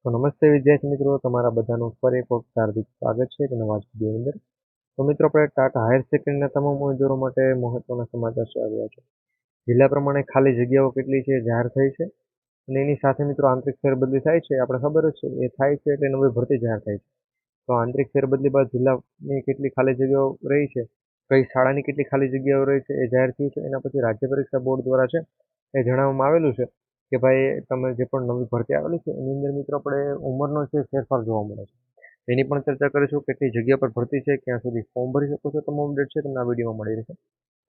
તો નમસ્તે વિદ્યાર્થી મિત્રો, તમારા બધાનું ફરી એક વખત હાર્દિક સ્વાગત છે નવા વિડીયોની અંદર. તો મિત્રો, આપણે ટાટા હાયર સેકન્ડરીના તમામ ઉમેદવારો માટે મહત્વના સમાચાર આવ્યા છે. જિલ્લા પ્રમાણે ખાલી જગ્યાઓ કેટલી છે જાહેર થઈ છે, અને એની સાથે મિત્રો આંતરિક ફેરબદલી થાય છે. આપણે ખબર જ છે એ થાય છે એટલે નવી ભરતી જાહેર થાય છે. તો આંતરિક ફેરબદલી બાદ જિલ્લાની કેટલી ખાલી જગ્યાઓ રહી છે, કઈ શાળાની કેટલી ખાલી જગ્યાઓ રહી છે એ જાહેર થયું છે. એના પછી રાજ્ય પરીક્ષા બોર્ડ દ્વારા છે એ જણાવવામાં આવેલું છે કે ભાઈ તમે જે પણ નવી ભરતી આવેલી છે એની અંદર મિત્રો આપણે ઉંમરનો જે ફેરફાર જોવા મળે છે એની પણ ચર્ચા કરીશું. કેટલી જગ્યા પર ભરતી છે, ક્યાં સુધી ફોર્મ ભરી શકો છો, તમામ અપડેટ છે તમને આ વિડીયોમાં મળી રહેશે.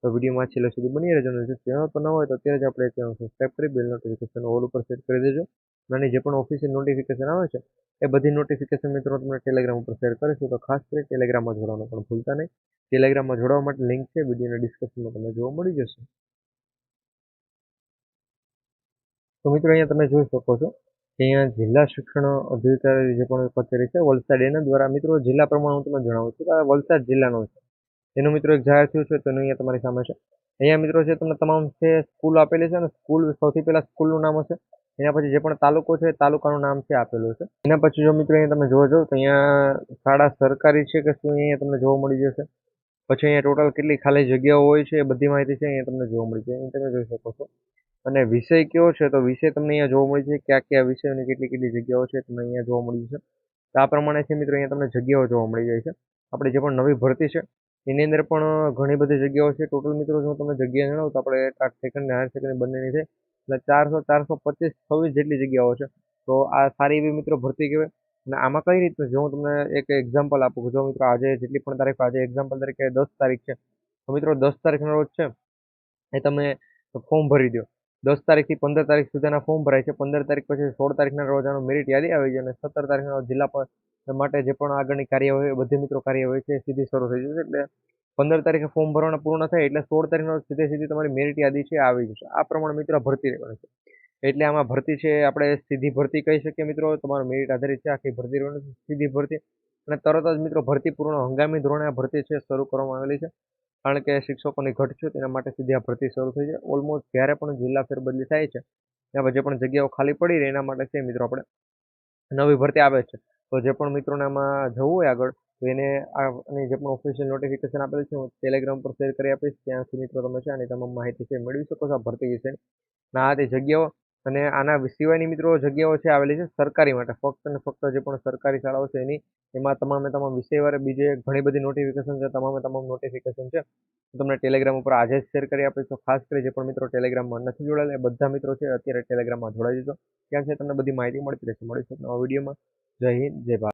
તો વિડીયોમાં છેલ્લે સુધી બની રહેજો. અને જો ચેનલ પર ન હોય તો અત્યારે જ આપણે ચેનલ સબસ્ક્રાઈબ કરી બેલ નોટિફિકેશન ઓલ ઉપર સેટ કરી દેજો. અને જે પણ ઓફિશિયલ નોટિફિકેશન આવે છે એ બધી નોટિફિકેશન મિત્રો તમને ટેલિગ્રામ ઉપર શેર કરીશું. તો ખાસ કરી ટેલિગ્રામમાં જોડવાનું પણ ભૂલતા નહીં. ટેલિગ્રામમાં જોડવા માટે લિંક છે વિડીયોના ડિસ્ક્રિપ્શનમાં તમને જોવા મળી જશે. તો મિત્રો, અહીંયા તમે જોઈ શકો છો કે અહીંયા જિલ્લા શિક્ષણ અધિકારી જે પણ કચેરી છે વલસાડ એના દ્વારા મિત્રો જિલ્લા પ્રમાણે હું તમને જણાવું છું કે આ વલસાડ જિલ્લાનો છે એનું મિત્રો એક જાહેર થયું છે. તો એનું અહીંયા તમારી સામે છે. અહીંયા મિત્રો છે તમને તમામ છે સ્કૂલ આપેલી છે, અને સ્કૂલ સૌથી પહેલા સ્કૂલનું નામ હશે. એના પછી જે પણ તાલુકો છે તાલુકાનું નામ છે આપેલું છે. એના પછી જો મિત્રો અહીંયા તમે જોવા જાઓ તો અહીંયા શાળા સરકારી છે કે શું અહીંયા તમને જોવા મળી જશે. પછી અહીંયા ટોટલ કેટલી ખાલી જગ્યાઓ હોય છે એ બધી માહિતી છે અહીંયા તમને જોવા મળી જાય. અહીં તમે જોઈ શકો છો. અને વિષય કયો છે તો વિષય તમને અહીંયા જોવા મળી છે. કયા કયા વિષયોની કેટલી કેટલી જગ્યાઓ છે તમને અહીંયા જોવા મળી જશે. તો આ પ્રમાણે છે મિત્રો અહીંયા તમને જગ્યાઓ જોવા મળી જાય છે. આપણે જે પણ નવી ભરતી છે એની અંદર પણ ઘણી બધી જગ્યાઓ છે. ટોટલ મિત્રો જો તમને જગ્યા જણાવું તો આપણે સેકન્ડ હાયર સેકન્ડરી બંનેની છે એટલે 425 જેટલી જગ્યાઓ છે. તો આ સારી એવી મિત્રો ભરતી કહેવાય. અને આમાં કઈ રીતનું જો હું તમને એક એક્ઝામ્પલ આપું કે જો મિત્રો આજે જેટલી પણ તારીખ, આજે એક્ઝામ્પલ તરીકે 10 તારીખ છે તો મિત્રો 10 તારીખનો રોજ છે એ તમે ફોર્મ ભરી દો. 10 તારીખથી 15 તારીખ સુધીના ફોર્મ ભરાય છે. 15 તારીખ પછી 16 તારીખના રોજ આનો મેરિટ યાદી આવી જાય, અને 17 તારીખના રોજ જિલ્લા માટે જે પણ આગળની કાર્યવાહી હોય બધી મિત્રો કાર્યવાહી છે સીધી શરૂ થઈ જશે. એટલે 15 તારીખે ફોર્મ ભરવાના પૂર્ણ થાય એટલે 16 તારીખના રોજ સીધી તમારી મેરિટ યાદી છે આવી જશે. આ પ્રમાણે મિત્રો ભરતી રહેવાની છે. એટલે આમાં ભરતી છે આપણે સીધી ભરતી કહી શકીએ મિત્રો. તમારું મેરિટ આધારિત છે આખી ભરતી રહેવાની છે, સીધી ભરતી. અને તરત જ મિત્રો ભરતી પૂર્ણ હંગામી ધોરણે આ ભરતી છે શરૂ કરવામાં આવેલી છે. કારણ કે શિક્ષકોની ઘટ છે તેના માટે સીધી આ ભરતી શરૂ થઈ છે. ઓલમોસ્ટ જ્યારે પણ જિલ્લા ફેરબદલી થાય છે ત્યાં જે પણ જગ્યાઓ ખાલી પડી રહી એના માટે છે મિત્રો આપણે નવી ભરતી આવે છે. તો જે પણ મિત્રોને આમાં જવું હોય આગળ તો એને આની જે પણ ઓફિશિયલ નોટિફિકેશન આપેલું છે હું ટેલિગ્રામ પર શેર કરી આપીશ. ત્યાંથી મિત્રો તમે છે આની તમામ માહિતી છે મેળવી શકો છો આ ભરતી વિશે. આ તે જગ્યાઓ અને આના સિવાયની મિત્રો જગ્યાઓ છે આવેલી છે સરકારી માટે. ફક્ત અને ફક્ત જે પણ સરકારી શાળાઓ છે એની એમાં તમામે તમામ વિષયવાળે બીજે ઘણી બધી નોટિફિકેશન છે. તમામે તમામ નોટિફિકેશન છે તમને ટેલિગ્રામ ઉપર આજે જ શેર કરી આપીશ. તો ખાસ કરી જે પણ મિત્રો ટેલિગ્રામમાં નથી જોડાયેલા એ બધા મિત્રો છે અત્યારે ટેલિગ્રામમાં જોડાઈ જજો. ત્યાં છે તમને બધી માહિતી મળતી રહેશે. મળીશું નવા વિડીયોમાં. જય હિન્દ, જય ભારત.